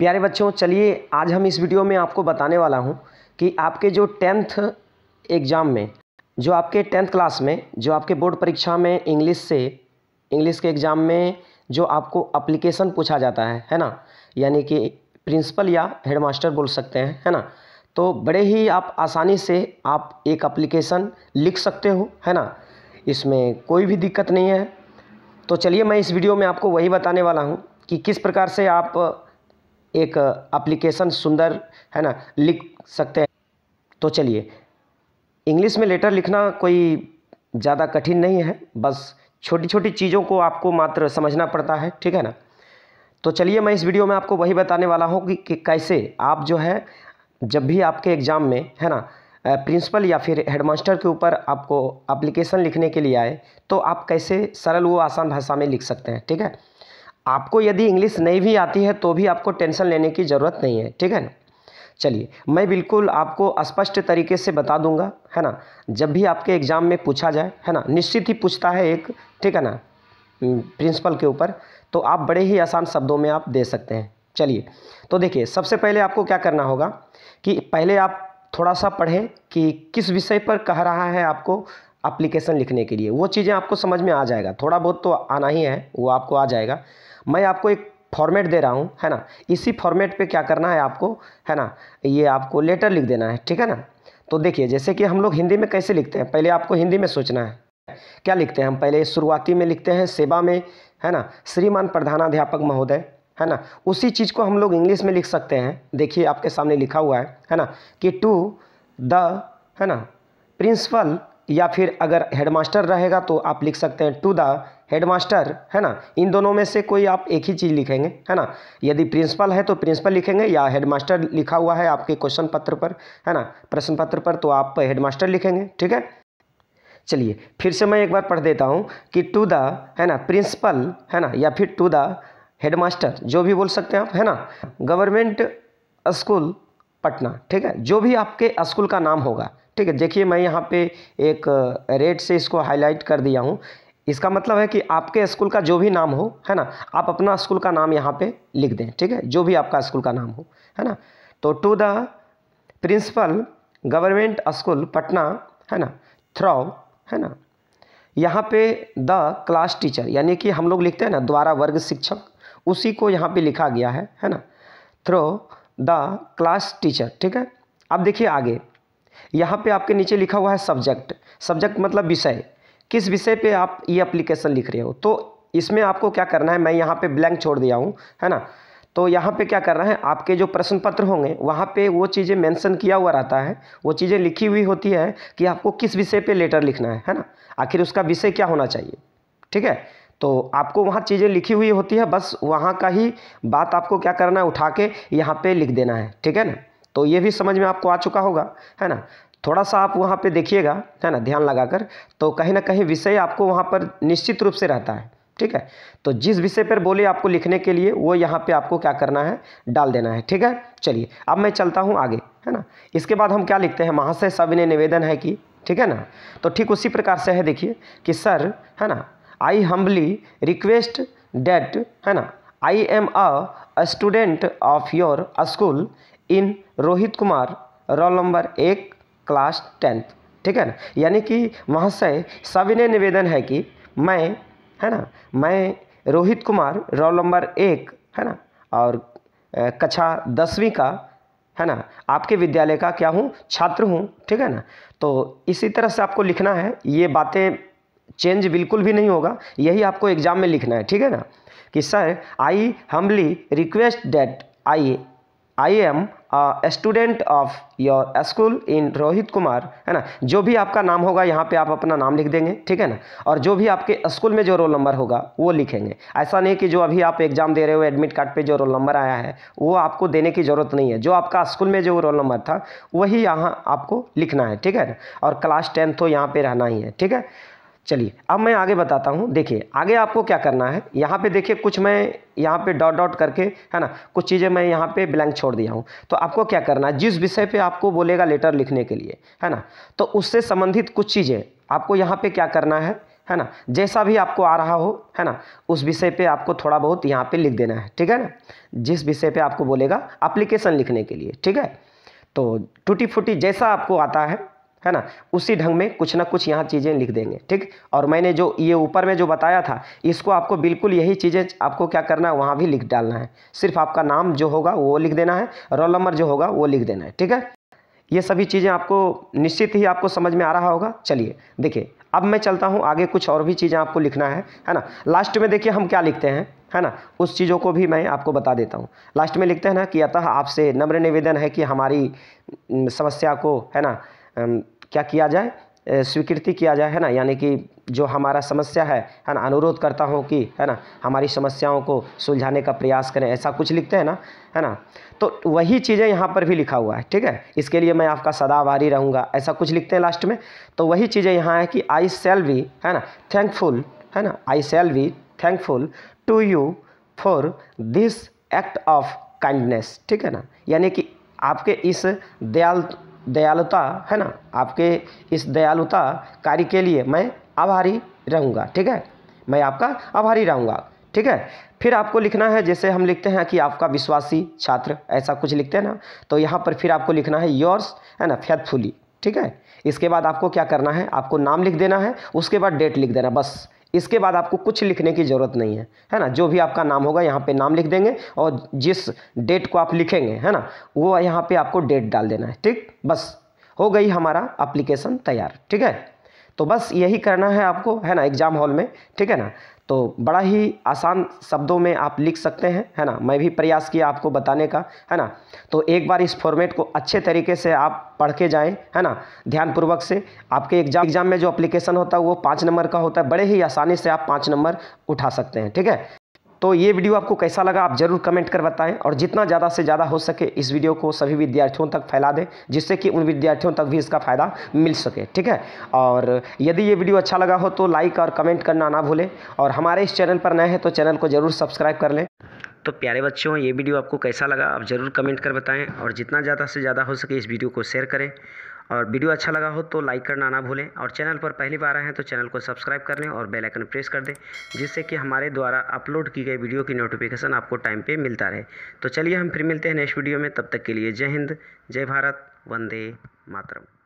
प्यारे बच्चों, चलिए आज हम इस वीडियो में आपको बताने वाला हूं कि आपके जो 10th एग्ज़ाम में, जो आपके 10th क्लास में, जो आपके बोर्ड परीक्षा में इंग्लिश के एग्ज़ाम में जो आपको एप्लीकेशन पूछा जाता है ना, यानी कि प्रिंसिपल या हेडमास्टर बोल सकते हैं, है ना। तो बड़े ही आप आसानी से आप एक एप्लीकेशन लिख सकते हो, है ना। इसमें कोई भी दिक्कत नहीं है। तो चलिए मैं इस वीडियो में आपको वही बताने वाला हूँ कि किस प्रकार से आप एक एप्लीकेशन सुंदर, है ना, लिख सकते हैं। तो चलिए, इंग्लिश में लेटर लिखना कोई ज़्यादा कठिन नहीं है, बस छोटी छोटी चीज़ों को आपको मात्र समझना पड़ता है, ठीक है ना। तो चलिए मैं इस वीडियो में आपको वही बताने वाला हूँ कि कैसे आप जो है जब भी आपके एग्ज़ाम में, है ना, प्रिंसिपल या फिर हेडमास्टर के ऊपर आपको एप्लीकेशन लिखने के लिए आए तो आप कैसे सरल व आसान भाषा में लिख सकते हैं, ठीक है। आपको यदि इंग्लिश नहीं भी आती है तो भी आपको टेंशन लेने की ज़रूरत नहीं है, ठीक है ना। चलिए मैं बिल्कुल आपको स्पष्ट तरीके से बता दूंगा, है ना। जब भी आपके एग्ज़ाम में पूछा जाए, है ना, निश्चित ही पूछता है एक, ठीक है ना, प्रिंसिपल के ऊपर, तो आप बड़े ही आसान शब्दों में आप दे सकते हैं। चलिए तो देखिए, सबसे पहले आपको क्या करना होगा कि पहले आप थोड़ा सा पढ़ें कि किस विषय पर कह रहा है आपको एप्लीकेशन लिखने के लिए। वो चीज़ें आपको समझ में आ जाएगा, थोड़ा बहुत तो आना ही है, वो आपको आ जाएगा। मैं आपको एक फॉर्मेट दे रहा हूँ, है ना। इसी फॉर्मेट पे क्या करना है आपको, है ना, ये आपको लेटर लिख देना है, ठीक है ना। तो देखिए, जैसे कि हम लोग हिंदी में कैसे लिखते हैं, पहले आपको हिंदी में सोचना है। क्या लिखते हैं हम, पहले शुरुआती में लिखते हैं सेवा में, है ना, श्रीमान प्रधानाध्यापक महोदय, है ना। उसी चीज़ को हम लोग इंग्लिश में लिख सकते हैं। देखिए आपके सामने लिखा हुआ है ना, कि टू द, है ना, प्रिंसिपल, या फिर अगर हेडमास्टर रहेगा तो आप लिख सकते हैं टू द हेडमास्टर, है ना। इन दोनों में से कोई आप एक ही चीज़ लिखेंगे, है ना। यदि प्रिंसिपल है तो प्रिंसिपल लिखेंगे, या हेडमास्टर लिखा हुआ है आपके क्वेश्चन पत्र पर, है ना, प्रश्न पत्र पर, तो आप हेडमास्टर लिखेंगे, ठीक है। चलिए फिर से मैं एक बार पढ़ देता हूँ कि टू द, है ना, प्रिंसिपल, है ना, या फिर टू द हेडमास्टर, जो भी बोल सकते हैं आप, है ना, गवर्नमेंट स्कूल पटना, ठीक है, जो भी आपके स्कूल का नाम होगा, ठीक है। देखिए मैं यहाँ पे एक रेड से इसको हाईलाइट कर दिया हूँ। इसका मतलब है कि आपके स्कूल का जो भी नाम हो, है ना, आप अपना स्कूल का नाम यहाँ पे लिख दें, ठीक है, जो भी आपका स्कूल का नाम हो, है ना। तो to the principal government school Patna, है ना, थ्रो, है ना, यहाँ पे द क्लास टीचर, यानी कि हम लोग लिखते हैं ना द्वारा वर्ग शिक्षक, उसी को यहाँ पे लिखा गया है ना, थ्रो द क्लास टीचर, ठीक है। अब देखिए आगे, यहाँ पे आपके नीचे लिखा हुआ है सब्जेक्ट। सब्जेक्ट मतलब विषय, किस विषय पे आप ये एप्लीकेशन लिख रहे हो। तो इसमें आपको क्या करना है, मैं यहाँ पे ब्लैंक छोड़ दिया हूँ, है ना। तो यहाँ पे क्या करना है, आपके जो प्रश्न पत्र होंगे वहाँ पे वो चीज़ें मेंशन किया हुआ रहता है, वो चीज़ें लिखी हुई होती है कि आपको किस विषय पे लेटर लिखना है ना, आखिर उसका विषय क्या होना चाहिए, ठीक है। तो आपको वहाँ चीज़ें लिखी हुई होती है, बस वहाँ का ही बात आपको क्या करना है, उठा के यहाँ पे लिख देना है, ठीक है ना। तो ये भी समझ में आपको आ चुका होगा, है ना। थोड़ा सा आप वहाँ पे देखिएगा, है ना, ध्यान लगाकर, तो कहीं ना कहीं विषय आपको वहाँ पर निश्चित रूप से रहता है, ठीक है। तो जिस विषय पर बोले आपको लिखने के लिए, वो यहाँ पे आपको क्या करना है, डाल देना है, ठीक है। चलिए अब मैं चलता हूँ आगे, है ना। इसके बाद हम क्या लिखते हैं, महाशय सविनय निवेदन है कि, ठीक है ना। तो ठीक उसी प्रकार से है, देखिए कि सर, है ना, आई हम्बली रिक्वेस्ट डेट, है ना, I am a student of your school in Rohit Kumar, roll number 1, class 10th, ठीक है ना। यानी कि महाशय सविनय निवेदन है कि मैं, है ना, मैं रोहित कुमार, रोल नंबर 1, है ना, और कक्षा 10वीं का, है ना, आपके विद्यालय का क्या हूँ, छात्र हूँ, ठीक है ना। तो इसी तरह से आपको लिखना है, ये बातें चेंज बिल्कुल भी नहीं होगा, यही आपको एग्जाम में लिखना है, ठीक है ना। कि sir I humbly request that I am student of your school in Rohit Kumar, है ना, जो भी आपका नाम होगा यहाँ पे आप अपना नाम लिख देंगे, ठीक है ना। और जो भी आपके स्कूल में जो रोल नंबर होगा वो लिखेंगे। ऐसा नहीं कि जो अभी आप एग्जाम दे रहे हो एडमिट कार्ड पे जो रोल नंबर आया है वो आपको देने की ज़रूरत नहीं है, जो आपका स्कूल में जो रोल नंबर था वही यहाँ आपको लिखना है, ठीक है ना। और क्लास 10th तो यहाँ पर रहना ही है, ठीक है। चलिए अब मैं आगे बताता हूँ। देखिए आगे आपको क्या करना है, यहाँ पे देखिए कुछ मैं यहाँ पे डॉट डॉट करके, है ना, कुछ चीज़ें मैं यहाँ पे ब्लैंक छोड़ दिया हूँ। तो आपको क्या करना है, जिस विषय पे आपको बोलेगा लेटर लिखने के लिए, है ना, तो उससे संबंधित कुछ चीज़ें आपको यहाँ पे क्या करना है है ना, जैसा भी आपको आ रहा हो, है ना, उस विषय पे आपको थोड़ा बहुत यहाँ पे लिख देना है, ठीक है ना, जिस विषय पे आपको बोलेगा एप्लीकेशन लिखने के लिए, ठीक है। तो टूटी फूटी जैसा आपको आता है ना, उसी ढंग में कुछ ना कुछ यहाँ चीज़ें लिख देंगे, ठीक। और मैंने जो ये ऊपर में जो बताया था, इसको आपको बिल्कुल यही चीज़ें आपको क्या करना है, वहाँ भी लिख डालना है। सिर्फ आपका नाम जो होगा वो लिख देना है, रोल नंबर जो होगा वो लिख देना है, ठीक है। ये सभी चीज़ें आपको निश्चित ही आपको समझ में आ रहा होगा। चलिए देखिए, अब मैं चलता हूँ आगे, कुछ और भी चीज़ें आपको लिखना है ना। लास्ट में देखिए हम क्या लिखते हैं, है ना, उस चीज़ों को भी मैं आपको बता देता हूँ। लास्ट में लिखते हैं ना कि अतः आपसे नम्र निवेदन है कि हमारी समस्या को, है ना, क्या किया जाए, स्वीकृति किया जाए, है ना, यानी कि जो हमारा समस्या है ना, अनुरोध करता हूँ कि, है ना, हमारी समस्याओं को सुलझाने का प्रयास करें, ऐसा कुछ लिखते हैं ना, है ना। तो वही चीज़ें यहाँ पर भी लिखा हुआ है, ठीक है। इसके लिए मैं आपका सदा आभारी रहूँगा, ऐसा कुछ लिखते हैं लास्ट में। तो वही चीज़ें यहाँ है कि आई शैल बी, है ना, थैंकफुल, है ना, I shall be thankful to you for this act of kindness, ठीक है ना, यानी कि आपके इस दयालुता, है ना, आपके इस दयालुता कार्य के लिए मैं आभारी रहूँगा, ठीक है, मैं आपका आभारी रहूँगा, ठीक है। फिर आपको लिखना है, जैसे हम लिखते हैं कि आपका विश्वासी छात्र, ऐसा कुछ लिखते हैं ना, तो यहाँ पर फिर आपको लिखना है योर्स, है ना, फेथफुली, ठीक है। इसके बाद आपको क्या करना है, आपको नाम लिख देना है, उसके बाद डेट लिख देना, बस। इसके बाद आपको कुछ लिखने की ज़रूरत नहीं है ना। जो भी आपका नाम होगा यहाँ पे नाम लिख देंगे, और जिस डेट को आप लिखेंगे, है ना, वो यहाँ पे आपको डेट डाल देना है, ठीक। बस हो गई हमारा एप्लीकेशन तैयार, ठीक है। तो बस यही करना है आपको, है ना, एग्ज़ाम हॉल में, ठीक है ना। तो बड़ा ही आसान शब्दों में आप लिख सकते हैं, है ना। मैं भी प्रयास किया आपको बताने का, है ना। तो एक बार इस फॉर्मेट को अच्छे तरीके से आप पढ़ के जाएं, है ना, ध्यानपूर्वक से। आपके एग्जाम में जो एप्लीकेशन होता है वो 5 नंबर का होता है, बड़े ही आसानी से आप 5 नंबर उठा सकते हैं, ठीक है। तो ये वीडियो आपको कैसा लगा आप ज़रूर कमेंट कर बताएं, और जितना ज़्यादा से ज़्यादा हो सके इस वीडियो को सभी विद्यार्थियों तक फैला दें, जिससे कि उन विद्यार्थियों तक भी इसका फ़ायदा मिल सके, ठीक है। और यदि ये वीडियो अच्छा लगा हो तो लाइक और कमेंट करना ना भूलें, और हमारे इस चैनल पर नए हैं तो चैनल को ज़रूर सब्सक्राइब कर लें। तो प्यारे बच्चों, ये वीडियो आपको कैसा लगा आप ज़रूर कमेंट कर बताएं, और जितना ज़्यादा से ज़्यादा हो सके इस वीडियो को शेयर करें, और वीडियो अच्छा लगा हो तो लाइक करना ना भूलें, और चैनल पर पहली बार आए हैं तो चैनल को सब्सक्राइब कर लें और बेल आइकन प्रेस कर दें, जिससे कि हमारे द्वारा अपलोड की गई वीडियो की नोटिफिकेशन आपको टाइम पे मिलता रहे। तो चलिए हम फिर मिलते हैं नेक्स्ट वीडियो में, तब तक के लिए जय हिंद, जय भारत, वंदे मातरम।